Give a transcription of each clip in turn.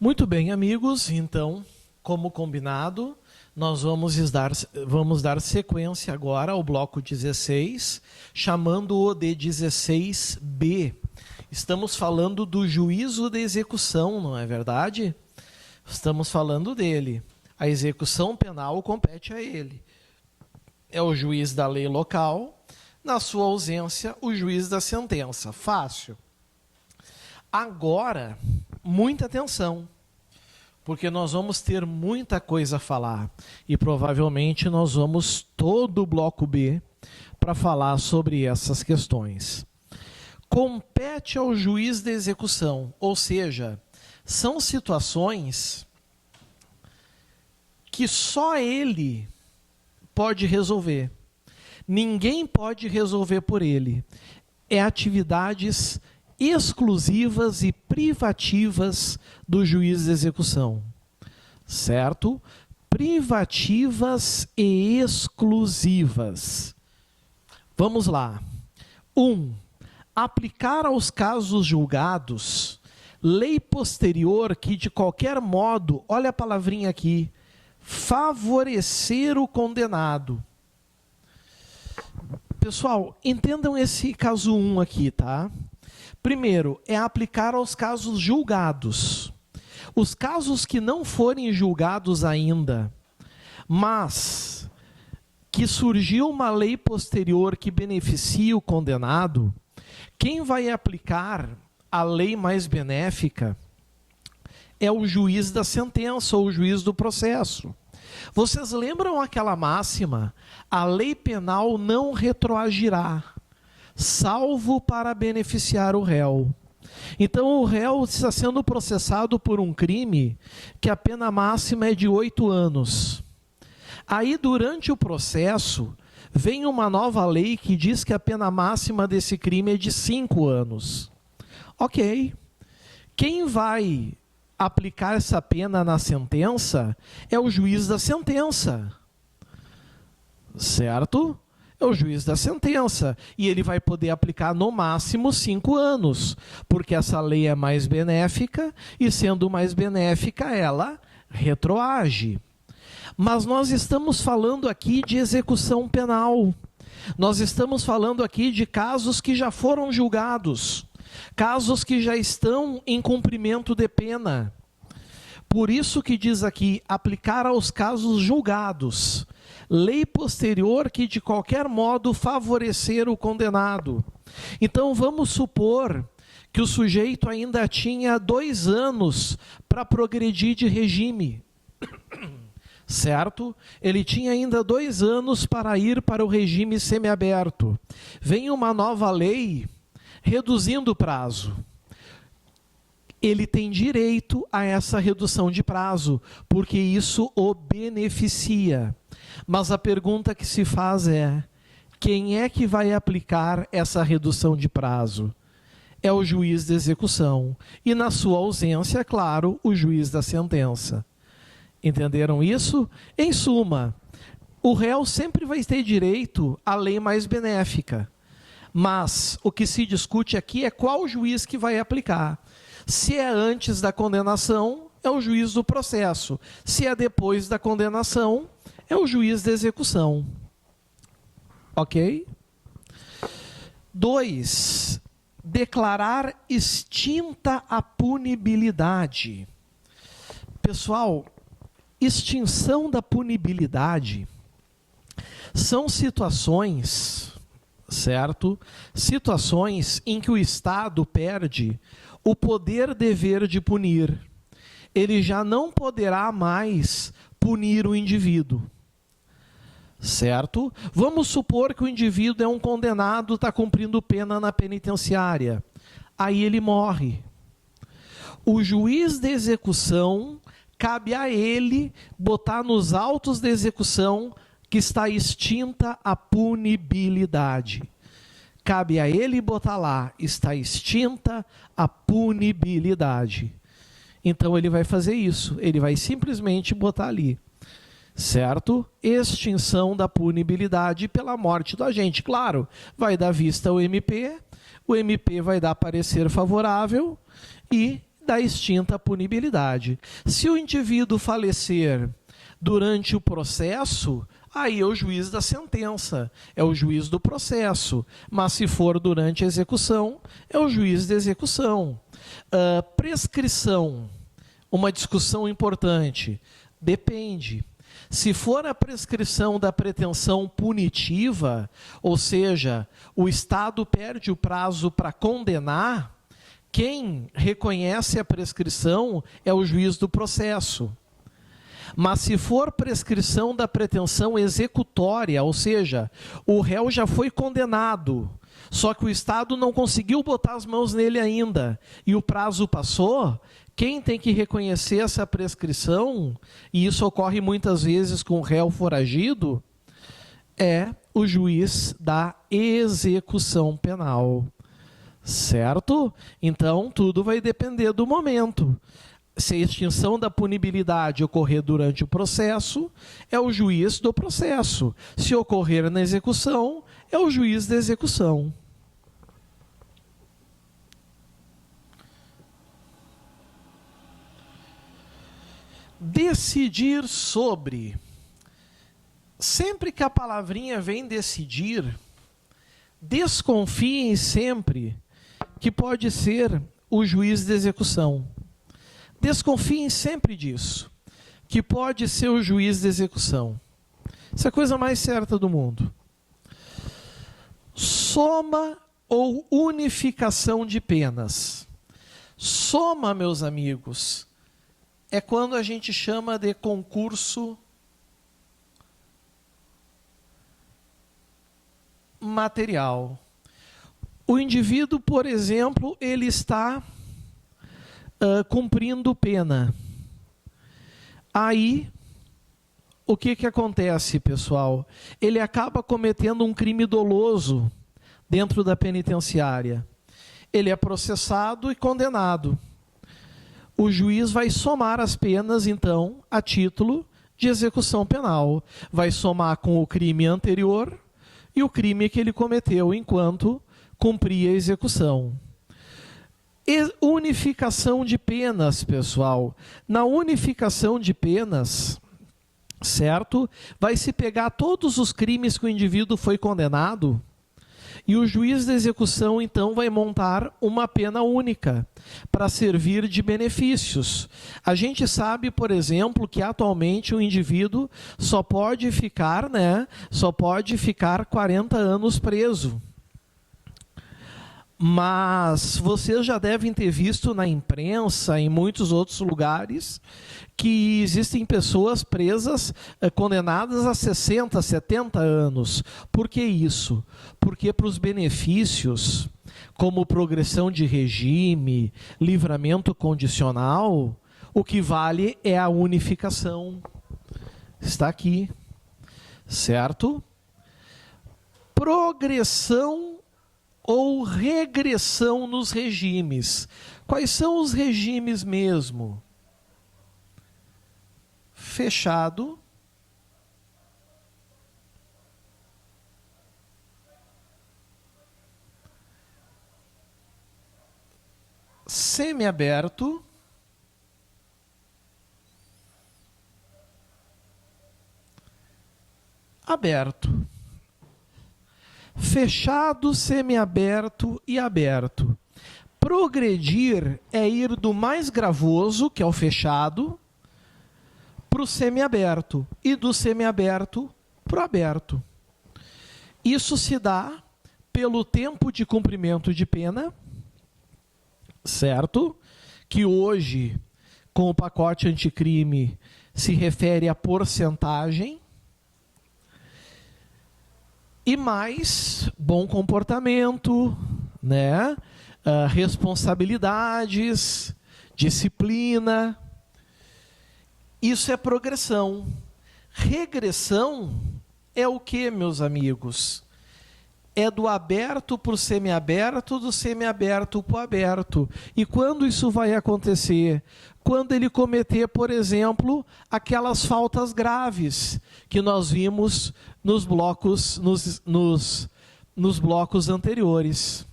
Muito bem, amigos. Então, como combinado, nós vamos dar sequência agora ao bloco 16, chamando-o de 16B. Estamos falando do juízo de execução, não é verdade? Estamos falando dele. A execução penal compete a ele. É o juiz da lei local, na sua ausência, o juiz da sentença. Fácil. Agora, muita atenção, porque nós vamos ter muita coisa a falar e provavelmente nós vamos todo o bloco B para falar sobre essas questões. Compete ao juiz de execução, ou seja, são situações que só ele pode resolver. Ninguém pode resolver por ele. É atividades exclusivas e privativas do juiz de execução. Certo? Privativas e exclusivas. Vamos lá. 1. Aplicar aos casos julgados lei posterior que, de qualquer modo, olha a palavrinha aqui, favorecer o condenado. Pessoal, entendam esse caso 1 aqui, tá? Primeiro, é aplicar aos casos julgados. Os casos que não forem julgados ainda, mas que surgiu uma lei posterior que beneficia o condenado, quem vai aplicar a lei mais benéfica é o juiz da sentença ou o juiz do processo. Vocês lembram aquela máxima? A lei penal não retroagirá, salvo para beneficiar o réu. Então o réu está sendo processado por um crime que a pena máxima é de 8 anos. Aí durante o processo vem uma nova lei que diz que a pena máxima desse crime é de 5 anos. Ok. Quem vai aplicar essa pena na sentença é o juiz da sentença. Certo? É o juiz da sentença. E ele vai poder aplicar no máximo 5 anos, porque essa lei é mais benéfica e, sendo mais benéfica, ela retroage. Mas nós estamos falando aqui de execução penal. Nós estamos falando aqui de casos que já foram julgados, casos que já estão em cumprimento de pena. Por isso que diz aqui, aplicar aos casos julgados, lei posterior que de qualquer modo favorecer o condenado. Então vamos supor que o sujeito ainda tinha 2 anos para progredir de regime. Certo? Ele tinha ainda 2 anos para ir para o regime semiaberto. Vem uma nova lei reduzindo o prazo. Ele tem direito a essa redução de prazo, porque isso o beneficia. Mas a pergunta que se faz é, quem é que vai aplicar essa redução de prazo? É o juiz de execução. E na sua ausência, é claro, o juiz da sentença. Entenderam isso? Em suma, o réu sempre vai ter direito à lei mais benéfica. Mas o que se discute aqui é qual juiz que vai aplicar. Se é antes da condenação, é o juiz do processo. Se é depois da condenação, é o juiz da execução. Ok? 2. Declarar extinta a punibilidade. Pessoal, extinção da punibilidade são situações, certo? Situações em que o Estado perde o poder-dever de punir. Ele já não poderá mais punir o indivíduo. Certo? Vamos supor que o indivíduo é um condenado, está cumprindo pena na penitenciária. Aí ele morre. O juiz de execução, cabe a ele botar nos autos de execução que está extinta a punibilidade. Cabe a ele botar lá, está extinta a punibilidade. Então ele vai fazer isso, ele vai simplesmente botar ali. Certo? Extinção da punibilidade pela morte do agente. Claro, vai dar vista ao MP, o MP vai dar parecer favorável e da extinta punibilidade. Se o indivíduo falecer durante o processo, aí é o juiz da sentença, é o juiz do processo. Mas se for durante a execução, é o juiz da execução. Prescrição, uma discussão importante. Depende. Se for a prescrição da pretensão punitiva, ou seja, o Estado perde o prazo para condenar, quem reconhece a prescrição é o juiz do processo. Mas se for prescrição da pretensão executória, ou seja, o réu já foi condenado, só que o Estado não conseguiu botar as mãos nele ainda, e o prazo passou, quem tem que reconhecer essa prescrição, e isso ocorre muitas vezes com o réu foragido, é o juiz da execução penal. Certo? Então, tudo vai depender do momento. Se a extinção da punibilidade ocorrer durante o processo, é o juiz do processo. Se ocorrer na execução, é o juiz da execução. Decidir sobre. Sempre que a palavrinha vem decidir, desconfiem sempre que pode ser o juiz de execução. Desconfiem sempre disso, que pode ser o juiz de execução. Isso é a coisa mais certa do mundo. Soma ou unificação de penas. Soma, meus amigos, é quando a gente chama de concurso material. O indivíduo, por exemplo, ele está cumprindo pena. Aí, o que acontece, pessoal? Ele acaba cometendo um crime doloso dentro da penitenciária. Ele é processado e condenado. O juiz vai somar as penas, então, a título de execução penal. Vai somar com o crime anterior e o crime que ele cometeu enquanto cumpria a execução. Unificação de penas, pessoal. Na unificação de penas, certo? Vai se pegar todos os crimes que o indivíduo foi condenado e o juiz da execução, então, vai montar uma pena única para servir de benefícios. A gente sabe, por exemplo, que atualmente o indivíduo só pode ficar 40 anos preso. Mas vocês já devem ter visto na imprensa, em muitos outros lugares, que existem pessoas presas, condenadas a 60, 70 anos. Por que isso? Porque para os benefícios, como progressão de regime, livramento condicional, o que vale é a unificação. Está aqui, certo? Progressão ou regressão nos regimes. Quais são os regimes mesmo? Fechado, semiaberto, aberto. Fechado, semiaberto e aberto. Progredir é ir do mais gravoso, que é o fechado, para o semiaberto, e do semiaberto para o aberto. Isso se dá pelo tempo de cumprimento de pena, certo? Que hoje, com o pacote anticrime, se refere à porcentagem. E mais bom comportamento, né? Responsabilidades, disciplina. Isso é progressão. Regressão é o que, meus amigos? É do aberto para o semiaberto, do semiaberto para o aberto. E quando isso vai acontecer? Quando ele cometer, por exemplo, aquelas faltas graves que nós vimos nos blocos anteriores.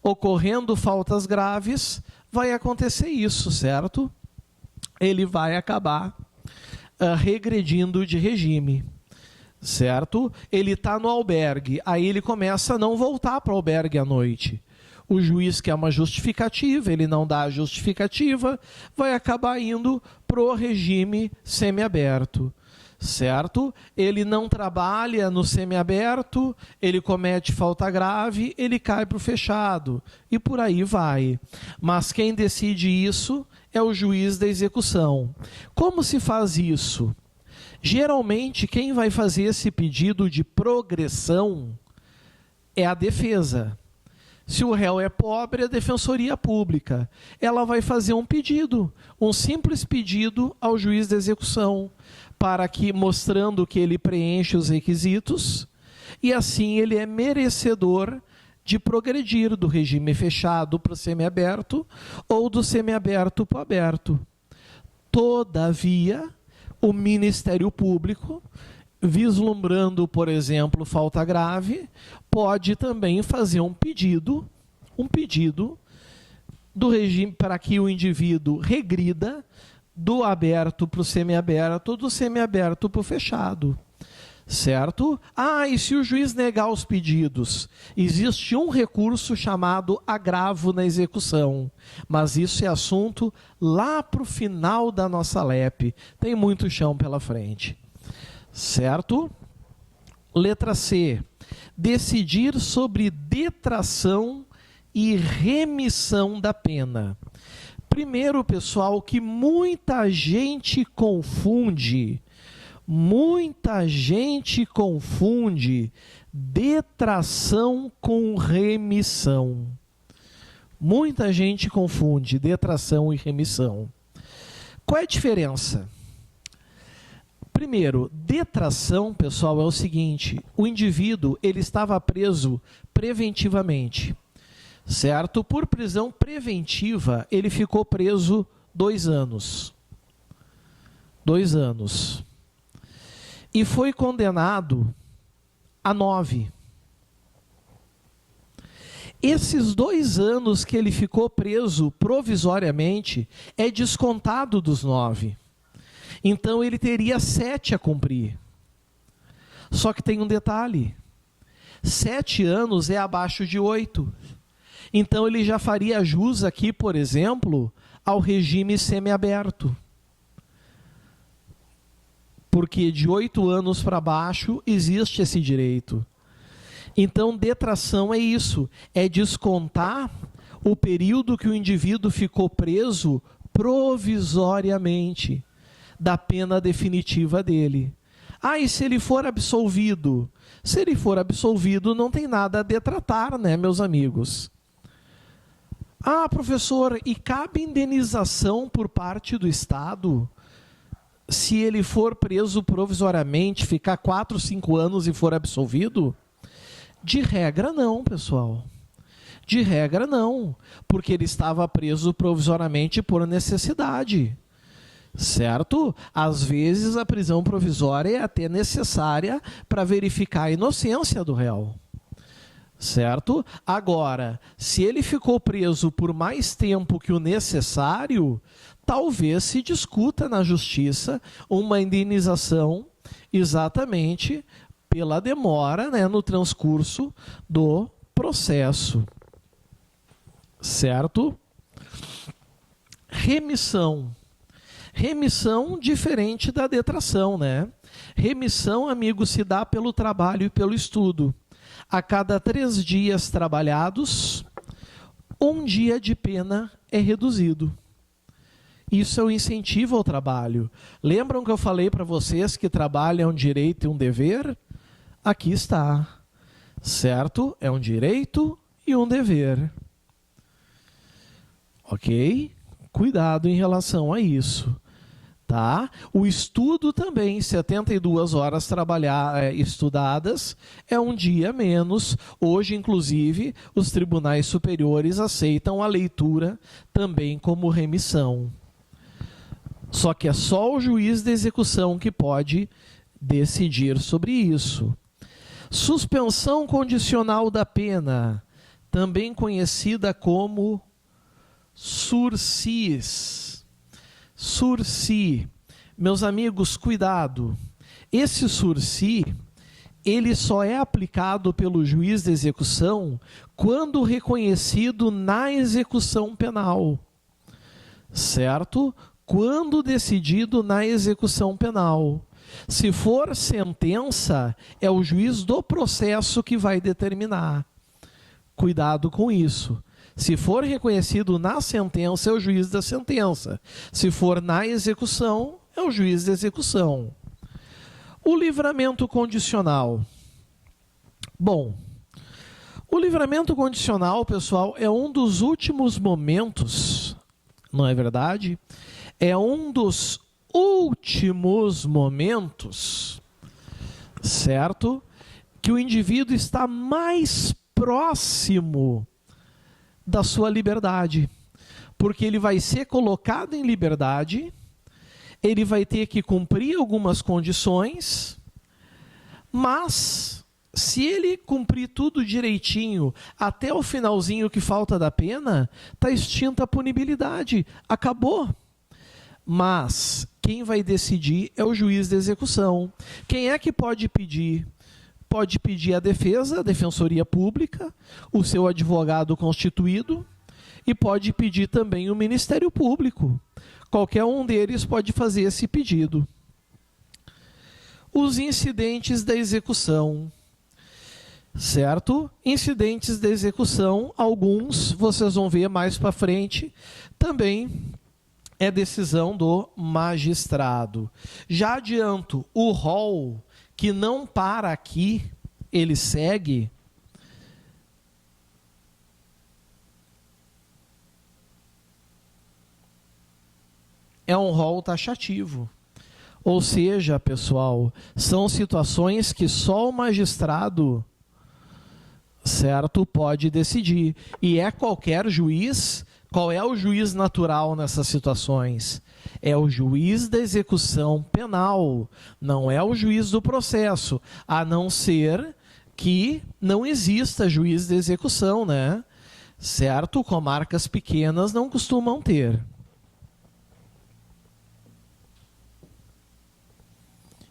Ocorrendo faltas graves, vai acontecer isso, certo? Ele vai acabar regredindo de regime, certo? Ele está no albergue, aí ele começa a não voltar para o albergue à noite. O juiz quer uma justificativa, ele não dá a justificativa, vai acabar indo para o regime semiaberto, certo? Ele não trabalha no semiaberto, ele comete falta grave, ele cai para o fechado, e por aí vai. Mas quem decide isso é o juiz da execução. Como se faz isso? Geralmente, quem vai fazer esse pedido de progressão é a defesa. Se o réu é pobre, a defensoria pública. Ela vai fazer um pedido, um simples pedido ao juiz da execução, para que, mostrando que ele preenche os requisitos, e assim ele é merecedor de progredir do regime fechado para o semiaberto ou do semiaberto para o aberto. Todavia, o Ministério Público, vislumbrando, por exemplo, falta grave, pode também fazer um pedido do regime para que o indivíduo regrida do aberto para o semiaberto, do semiaberto para o fechado. Certo? E se o juiz negar os pedidos? Existe um recurso chamado agravo na execução, mas isso é assunto lá para o final da nossa LEP. Tem muito chão pela frente. Certo? Letra C. Decidir sobre detração e remissão da pena. Primeiro, pessoal, que muita gente confunde detração com remissão. Muita gente confunde detração e remissão. Qual é a diferença? Primeiro, detração, pessoal, é o seguinte: o indivíduo ele estava preso preventivamente, certo? Por prisão preventiva, ele ficou preso 2 anos. 2 anos. E foi condenado a 9. Esses 2 anos que ele ficou preso provisoriamente é descontado dos 9. Então ele teria 7 a cumprir. Só que tem um detalhe: 7 anos é abaixo de 8. Então ele já faria jus aqui, por exemplo, ao regime semiaberto. Porque de 8 anos para baixo existe esse direito. Então, detração é isso, é descontar o período que o indivíduo ficou preso provisoriamente da pena definitiva dele. E se ele for absolvido? Se ele for absolvido, não tem nada a detratar, né, meus amigos? Professor, e cabe indenização por parte do Estado? Se ele for preso provisoriamente, ficar 4, 5 anos e for absolvido? De regra não, pessoal. De regra não, porque ele estava preso provisoriamente por necessidade. Certo? Às vezes a prisão provisória é até necessária para verificar a inocência do réu. Certo? Agora, se ele ficou preso por mais tempo que o necessário, talvez se discuta na justiça uma indenização exatamente pela demora, né, no transcurso do processo. Certo? Remissão. Remissão diferente da detração, né? Remissão, amigo, se dá pelo trabalho e pelo estudo. A cada 3 dias trabalhados, 1 dia de pena é reduzido. Isso é um incentivo ao trabalho. Lembram que eu falei para vocês que trabalho é um direito e um dever? Aqui está. Certo? É um direito e um dever. Ok? Cuidado em relação a isso. Tá? O estudo também, 72 horas estudadas, é 1 dia menos. Hoje, inclusive, os tribunais superiores aceitam a leitura também como remissão. Só que é só o juiz de execução que pode decidir sobre isso. Suspensão condicional da pena, também conhecida como sursis. Sursi. Meus amigos, cuidado. Esse sursi, ele só é aplicado pelo juiz de execução quando reconhecido na execução penal. Certo? Quando decidido na execução penal. Se for sentença, é o juiz do processo que vai determinar. Cuidado com isso. Se for reconhecido na sentença, é o juiz da sentença. Se for na execução, é o juiz da execução. O livramento condicional. Bom, o livramento condicional, pessoal, é um dos últimos momentos, não é verdade? É um dos últimos momentos, certo? Que o indivíduo está mais próximo da sua liberdade, porque ele vai ser colocado em liberdade, ele vai ter que cumprir algumas condições, mas se ele cumprir tudo direitinho até o finalzinho que falta da pena, está extinta a punibilidade, acabou. Mas quem vai decidir é o juiz de execução. Quem é que pode pedir? Pode pedir a defesa, a defensoria pública, o seu advogado constituído, e pode pedir também o Ministério Público. Qualquer um deles pode fazer esse pedido. Os incidentes da execução. Certo? Incidentes da execução, alguns vocês vão ver mais para frente, também é decisão do magistrado. Já adianto, o rol que não para aqui, ele segue. É um rol taxativo. Ou seja, pessoal, são situações que só o magistrado, certo, pode decidir. E é qualquer juiz. Qual é o juiz natural nessas situações? É o juiz da execução penal, não é o juiz do processo, a não ser que não exista juiz de execução, né? Certo? Comarcas pequenas não costumam ter.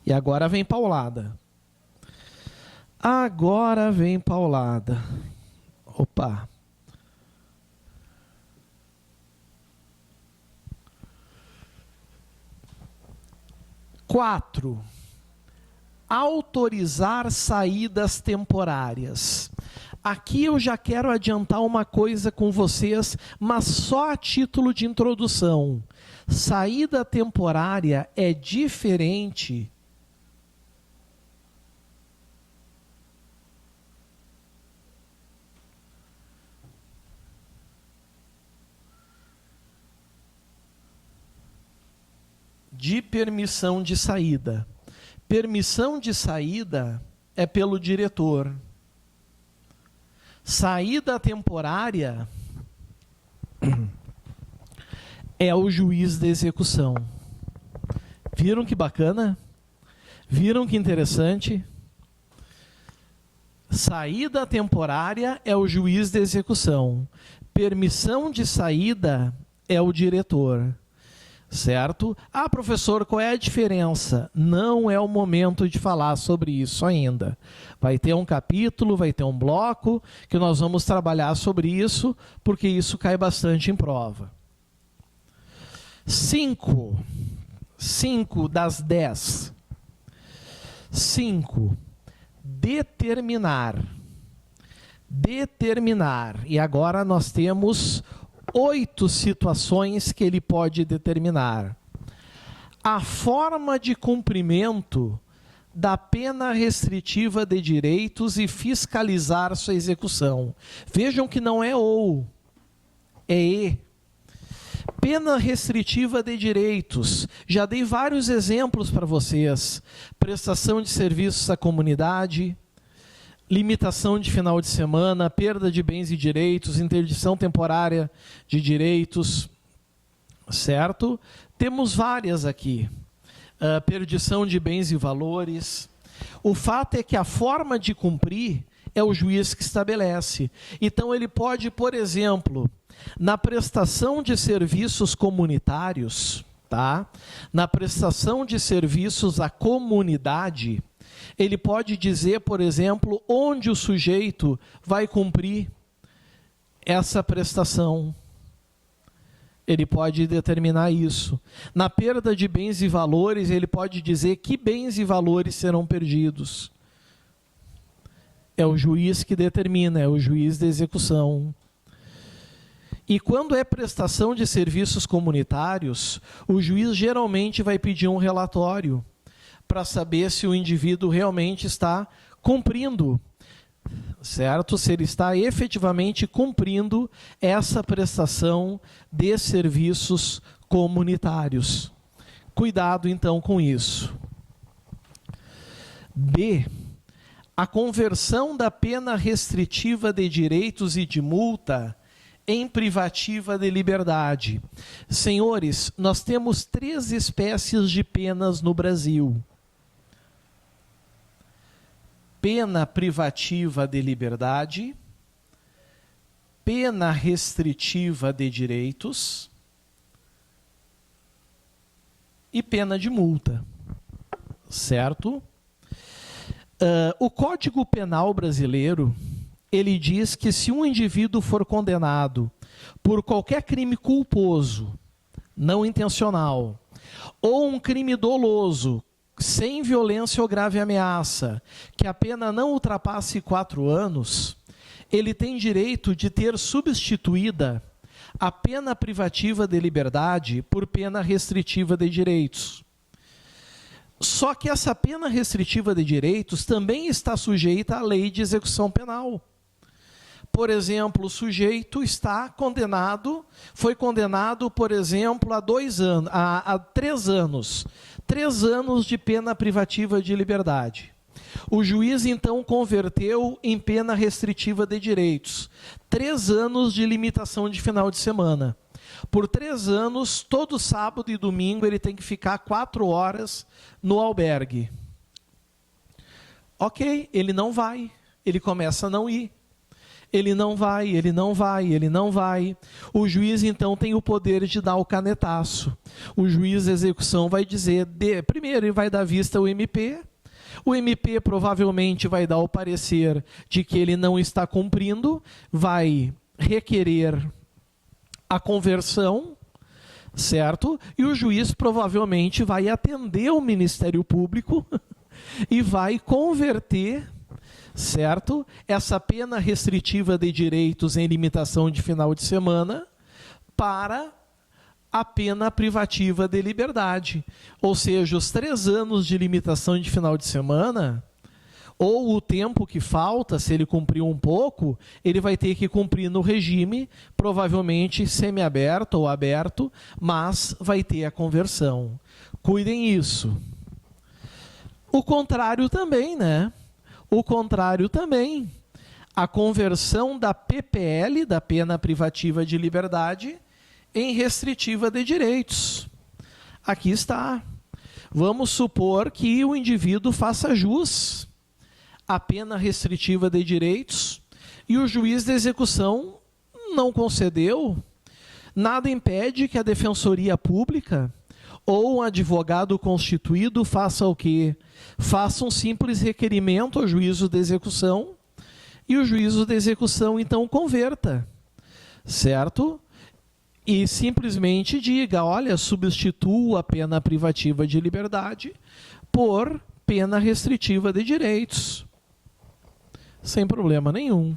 E agora vem paulada. Agora vem paulada. Opa! Quatro, autorizar saídas temporárias. Aqui eu já quero adiantar uma coisa com vocês, mas só a título de introdução. Saída temporária é diferente de permissão de saída. Permissão de saída é pelo diretor. Saída temporária é o juiz de execução. Viram que bacana? Viram que interessante? Saída temporária é o juiz de execução. Permissão de saída é o diretor. Certo? Ah, professor, qual é a diferença? Não é o momento de falar sobre isso ainda. Vai ter um capítulo, vai ter um bloco, que nós vamos trabalhar sobre isso, porque isso cai bastante em prova. 5 das 10. 5. Determinar. Determinar. E agora nós temos 8 situações que ele pode determinar. A forma de cumprimento da pena restritiva de direitos e fiscalizar sua execução. Vejam que não é ou, é e. Pena restritiva de direitos. Já dei vários exemplos para vocês. Prestação de serviços à comunidade, limitação de final de semana, perda de bens e direitos, interdição temporária de direitos, certo? Temos várias aqui. Perdição de bens e valores. O fato é que a forma de cumprir é o juiz que estabelece. Então ele pode, por exemplo, na prestação de serviços comunitários, tá? Na prestação de serviços à comunidade, ele pode dizer, por exemplo, onde o sujeito vai cumprir essa prestação. Ele pode determinar isso. Na perda de bens e valores, ele pode dizer que bens e valores serão perdidos. É o juiz que determina, é o juiz da execução. E quando é prestação de serviços comunitários, o juiz geralmente vai pedir um relatório para saber se o indivíduo realmente está cumprindo, certo? Se ele está efetivamente cumprindo essa prestação de serviços comunitários. Cuidado, então, com isso. B. A conversão da pena restritiva de direitos e de multa em privativa de liberdade. Senhores, nós temos 3 espécies de penas no Brasil. Pena privativa de liberdade, pena restritiva de direitos e pena de multa, certo? O Código Penal brasileiro, ele diz que se um indivíduo for condenado por qualquer crime culposo, não intencional, ou um crime doloso, sem violência ou grave ameaça, que a pena não ultrapasse 4 anos, ele tem direito de ter substituída a pena privativa de liberdade por pena restritiva de direitos. Só que essa pena restritiva de direitos também está sujeita à lei de execução penal. Por exemplo, o sujeito está condenado, foi condenado, por exemplo, a 3 anos. 3 anos de pena privativa de liberdade. O juiz, então, converteu em pena restritiva de direitos. 3 anos de limitação de final de semana. Por 3 anos, todo sábado e domingo, ele tem que ficar 4 horas no albergue. Ok, ele não vai. Ele começa a não ir. Ele não vai, ele não vai, ele não vai. O juiz, então, tem o poder de dar o canetaço. O juiz de execução vai dizer, primeiro, ele vai dar vista ao MP. O MP provavelmente vai dar o parecer de que ele não está cumprindo, vai requerer a conversão, certo? E o juiz provavelmente vai atender o Ministério Público e vai converter, certo? Essa pena restritiva de direitos em limitação de final de semana para a pena privativa de liberdade. Ou seja, os 3 anos de limitação de final de semana, ou o tempo que falta, se ele cumpriu um pouco, ele vai ter que cumprir no regime, provavelmente semiaberto ou aberto, mas vai ter a conversão. Cuidem isso. O contrário também, né? O contrário também. A conversão da PPL, da pena privativa de liberdade, em restritiva de direitos. Aqui está. Vamos supor que o indivíduo faça jus à pena restritiva de direitos e o juiz de execução não concedeu. Nada impede que a Defensoria Pública ou um advogado constituído faça o quê? Faça um simples requerimento ao juízo de execução e o juízo de execução, então, converta, certo? E simplesmente diga, olha, substitua a pena privativa de liberdade por pena restritiva de direitos. Sem problema nenhum.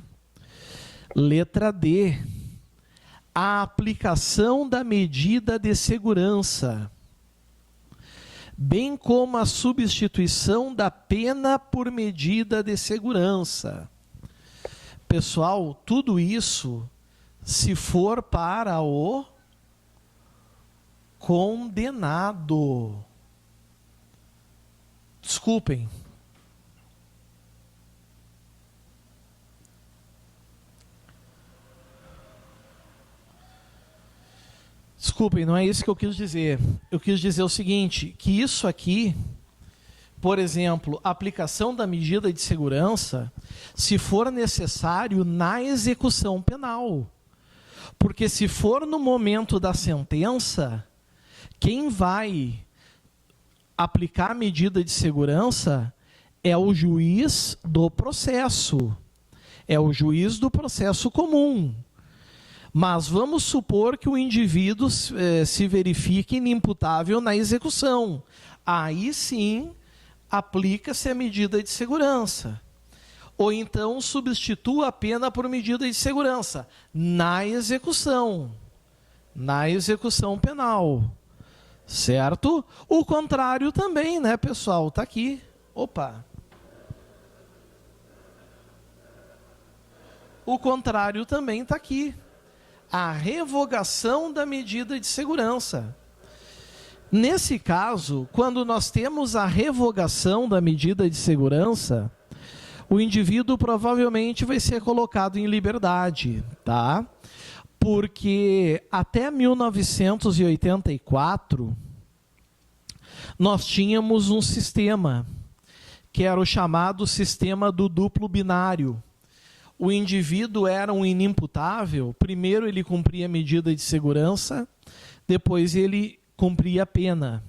Letra D. A aplicação da medida de segurança, bem como a substituição da pena por medida de segurança. Pessoal, tudo isso se for para o condenado. Desculpem. Desculpem, não é isso que eu quis dizer. Eu quis dizer o seguinte, que isso aqui, por exemplo, aplicação da medida de segurança, se for necessário, na execução penal. Porque se for no momento da sentença, quem vai aplicar a medida de segurança é o juiz do processo. É o juiz do processo comum. Mas vamos supor que o indivíduo se verifique inimputável na execução. Aí sim, aplica-se a medida de segurança. Ou então substitua a pena por medida de segurança na execução penal. Certo? O contrário também, né, pessoal? Está aqui. Opa! O contrário também está aqui. A revogação da medida de segurança. Nesse caso, quando nós temos a revogação da medida de segurança, o indivíduo provavelmente vai ser colocado em liberdade, tá? Porque até 1984, nós tínhamos um sistema, que era o chamado sistema do duplo binário. O indivíduo era um inimputável, primeiro ele cumpria a medida de segurança, depois ele cumpria a pena.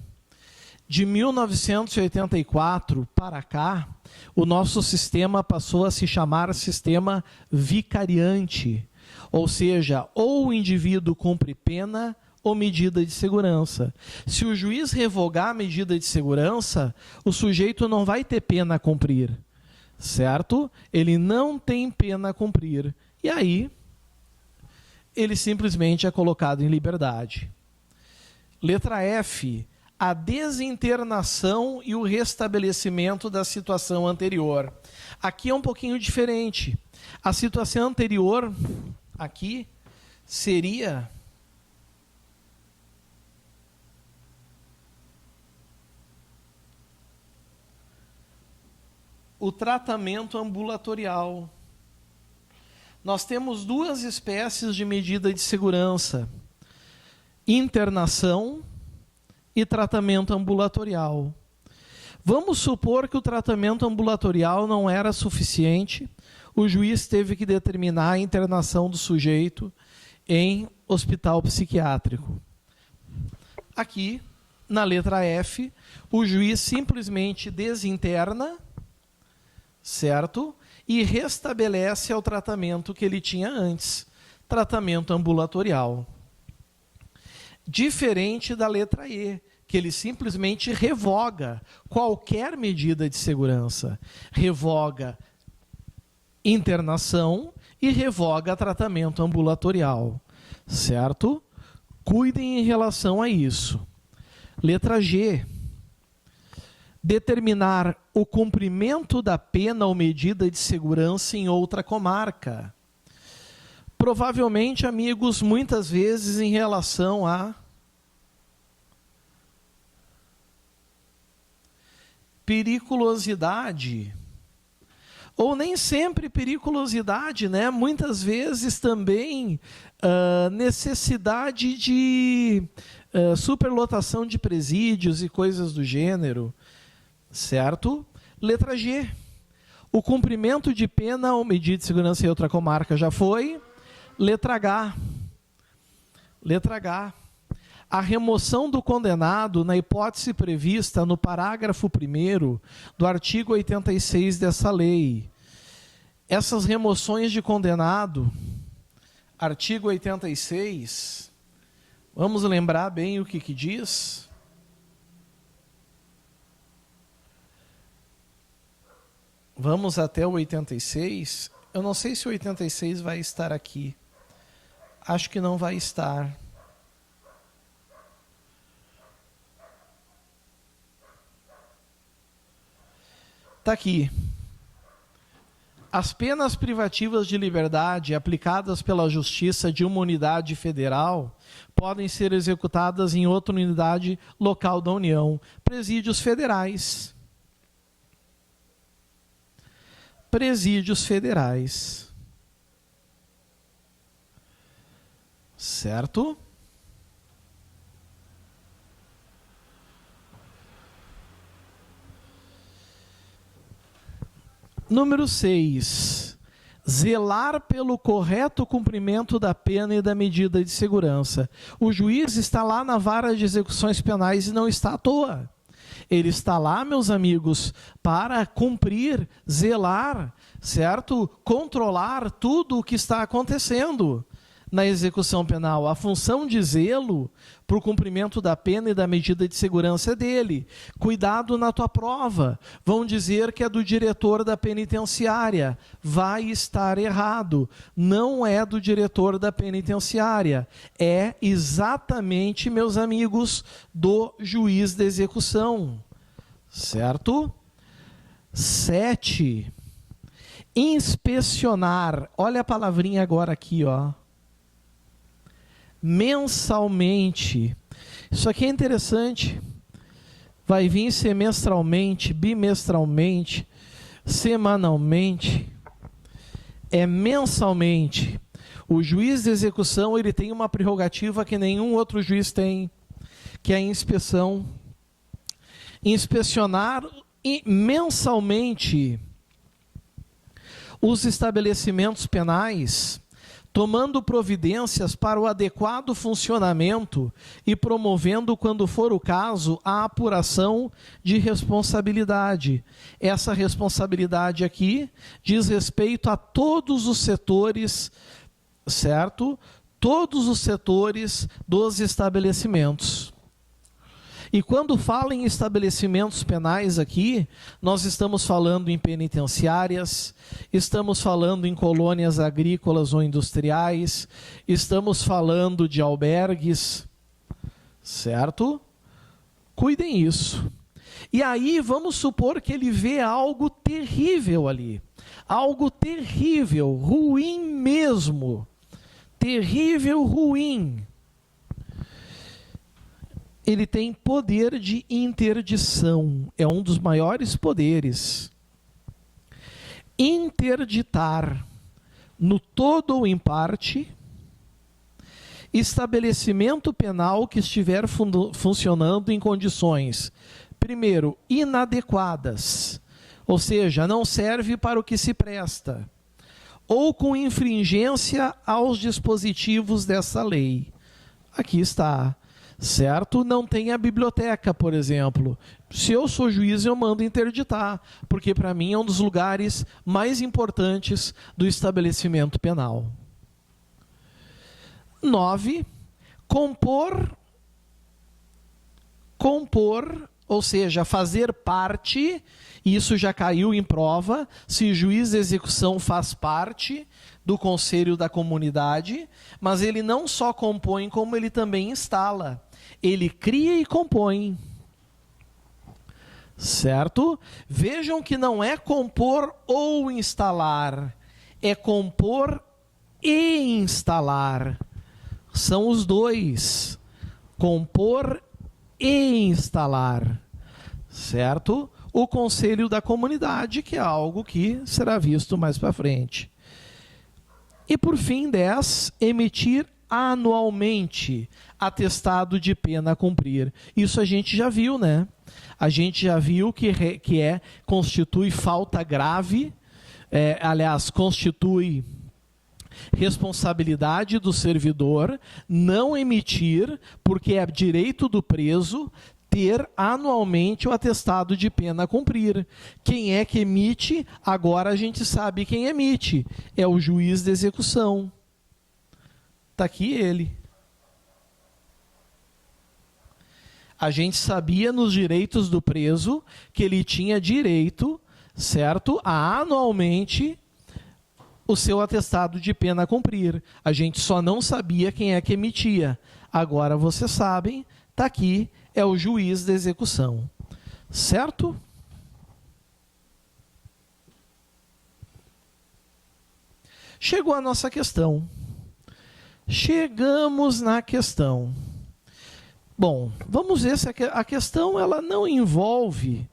De 1984 para cá, o nosso sistema passou a se chamar sistema vicariante, ou seja, ou o indivíduo cumpre pena ou medida de segurança. Se o juiz revogar a medida de segurança, o sujeito não vai ter pena a cumprir. Certo? Ele não tem pena a cumprir. E aí, ele simplesmente é colocado em liberdade. Letra F. A desinternação e o restabelecimento da situação anterior. Aqui é um pouquinho diferente. A situação anterior, aqui, seria... o tratamento ambulatorial. Nós temos duas espécies de medida de segurança: internação e tratamento ambulatorial. Vamos supor que o tratamento ambulatorial não era suficiente, o juiz teve que determinar a internação do sujeito em hospital psiquiátrico. Aqui, na letra F, o juiz simplesmente desinterna, certo? E restabelece ao tratamento que ele tinha antes, tratamento ambulatorial. Diferente da letra E, que ele simplesmente revoga qualquer medida de segurança. Revoga internação e revoga tratamento ambulatorial, certo? Cuidem em relação a isso. Letra G. Determinar o cumprimento da pena ou medida de segurança em outra comarca. Provavelmente, amigos, muitas vezes em relação a periculosidade, ou nem sempre periculosidade, né? Muitas vezes também necessidade de superlotação de presídios e coisas do gênero. Certo? Letra G. O cumprimento de pena ou medida de segurança em outra comarca já foi. Letra H. Letra H. A remoção do condenado na hipótese prevista no parágrafo 1º do artigo 86 dessa lei. Essas remoções de condenado, artigo 86, vamos lembrar bem o que diz? Vamos até o 86. Eu não sei se o 86 vai estar aqui. Acho que não vai estar. Está aqui. As penas privativas de liberdade aplicadas pela Justiça de uma unidade federal podem ser executadas em outra unidade local da União. Presídios federais. Presídios federais. Certo? Número 6. Zelar pelo correto cumprimento da pena e da medida de segurança. O juiz está lá na vara de execuções penais e não está à toa. Ele está lá, meus amigos, para cumprir, zelar, certo? Controlar tudo o que está acontecendo na execução penal. A função de zelo para o cumprimento da pena e da medida de segurança é dele. Cuidado na tua prova. Vão dizer que é do diretor da penitenciária. Vai estar errado. Não é do diretor da penitenciária. É exatamente, meus amigos, do juiz da execução. Certo? 7. Inspecionar. Olha a palavrinha agora aqui, ó. Mensalmente. Isso aqui é interessante. Vai vir semestralmente, bimestralmente, semanalmente. É mensalmente. O juiz de execução, ele tem uma prerrogativa que nenhum outro juiz tem, que é a inspeção. Inspecionar mensalmente os estabelecimentos penais, tomando providências para o adequado funcionamento e promovendo, quando for o caso, a apuração de responsabilidade. Essa responsabilidade aqui diz respeito a todos os setores, certo? Todos os setores dos estabelecimentos. E quando fala em estabelecimentos penais aqui, nós estamos falando em penitenciárias, estamos falando em colônias agrícolas ou industriais, estamos falando de albergues, certo? Cuidem isso. E aí vamos supor que ele vê algo terrível ali, algo terrível, ruim mesmo, terrível, ruim. Ele tem poder de interdição, é um dos maiores poderes. Interditar, no todo ou em parte, estabelecimento penal que estiver funcionando em condições, primeiro, inadequadas, ou seja, não serve para o que se presta, ou com infringência aos dispositivos dessa lei. Aqui está. Certo? Não tem a biblioteca, por exemplo. Se eu sou juiz, eu mando interditar, porque para mim é um dos lugares mais importantes do estabelecimento penal. 9. Compor, ou seja, fazer parte, isso já caiu em prova, se juiz de execução faz parte do conselho da comunidade, mas ele não só compõe, como ele também instala. Ele cria e compõe. Certo? Vejam que não é compor ou instalar, é compor e instalar. São os dois. Compor e instalar. Certo? O conselho da comunidade, que é algo que será visto mais para frente. E por fim, 10, emitir anualmente atestado de pena a cumprir. Isso a gente já viu, né? A gente já viu que constitui falta grave, constitui responsabilidade do servidor não emitir, porque é direito do preso ter anualmente o atestado de pena a cumprir. Quem é que emite? Agora a gente sabe quem emite. É o juiz de execução. Está aqui ele. A gente sabia nos direitos do preso que ele tinha direito, certo, a anualmente o seu atestado de pena a cumprir. A gente só não sabia quem é que emitia. Agora vocês sabem, está aqui, é o juiz da execução. Certo? Chegou a nossa questão. Chegamos na questão. Bom, vamos ver se a questão ela não envolve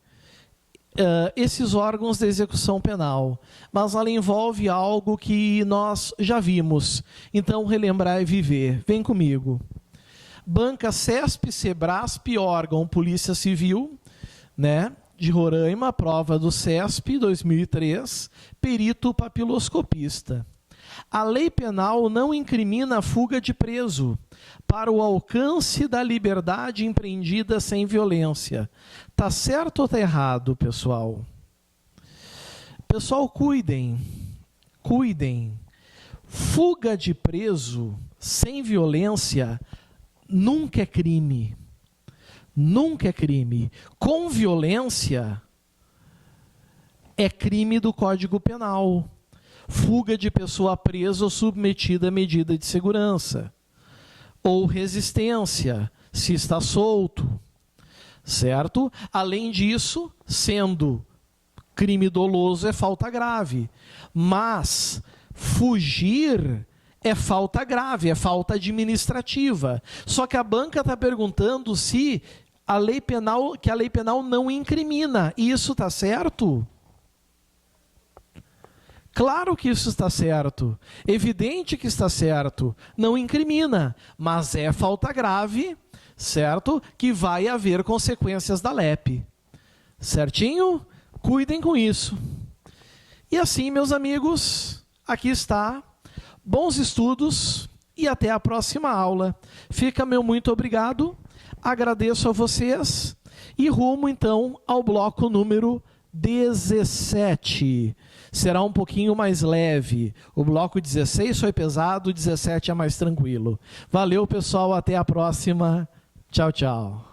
esses órgãos de execução penal, mas ela envolve algo que nós já vimos. Então, relembrar e viver. Vem comigo. Banca CESP, SEBRASP, órgão Polícia Civil, né? de Roraima, prova do CESP 2003, perito papiloscopista. A lei penal não incrimina a fuga de preso para o alcance da liberdade empreendida sem violência. Tá certo ou tá errado, pessoal? Pessoal, cuidem. Fuga de preso sem violência nunca é crime. Nunca é crime. Com violência é crime do Código Penal. Fuga de pessoa presa ou submetida a medida de segurança. Ou resistência, se está solto. Certo? Além disso, sendo crime doloso é falta grave. Mas fugir é falta grave, é falta administrativa. Só que a banca está perguntando se a lei penal não incrimina. Isso está certo? Claro que isso está certo. Evidente que está certo. Não incrimina, mas é falta grave, certo? Que vai haver consequências da LEP. Certinho? Cuidem com isso. E assim, meus amigos, aqui está. Bons estudos e até a próxima aula. Fica meu muito obrigado. Agradeço a vocês e rumo então ao bloco número 17. Será um pouquinho mais leve. O bloco 16 foi pesado, o 17 é mais tranquilo. Valeu, pessoal. Até a próxima. Tchau, tchau.